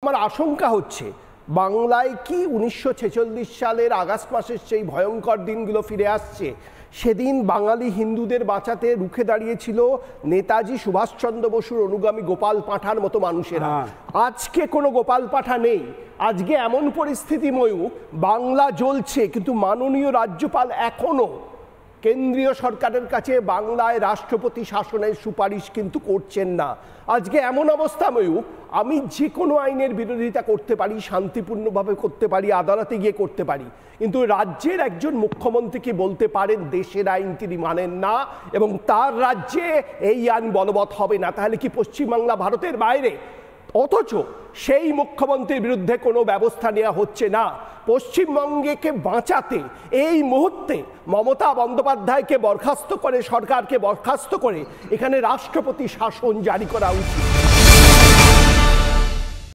আমার আশঙ্কা হচ্ছে বাংলায় কি 1946 সালের আগস্ট মাসের সেই ভয়ঙ্কর দিনগুলো ফিরে আসছে? সেদিন বাঙালি হিন্দুদের বাঁচাতে রুখে দাঁড়িয়েছিল নেতাজি সুভাষচন্দ্র বসুর অনুগামী গোপাল পাঁঠার মতো মানুষেরা। আজকে কোনো গোপাল পাঁঠা নেই। আজকে এমন পরিস্থিতি ময়ূক, বাংলা জ্বলছে কিন্তু মাননীয় রাজ্যপাল এখনো কেন্দ্রীয় সরকারের কাছে বাংলায় রাষ্ট্রপতি শাসনের সুপারিশ কিন্তু করছেন না। আজকে এমন অবস্থা ময়ূক, আমি যে কোনো আইনের বিরোধিতা করতে পারি, শান্তিপূর্ণভাবে করতে পারি, আদালতে গিয়ে করতে পারি, কিন্তু রাজ্যের একজন মুখ্যমন্ত্রীকে বলতে পারেন দেশের আইন তিনি মানেন না এবং তার রাজ্যে এই আইন বলবৎ হবে না, তাহলে কি পশ্চিমবাংলা ভারতের বাইরে? অথচ সেই মুখ্যমন্ত্রীর বিরুদ্ধে কোনো ব্যবস্থা নেওয়া হচ্ছে না। পশ্চিমবঙ্গকে বাঁচাতে এই মুহূর্তে মমতা বন্দ্যোপাধ্যায়কে বরখাস্ত করে, সরকারকে বরখাস্ত করে এখানে রাষ্ট্রপতি শাসন জারি করা উচিত।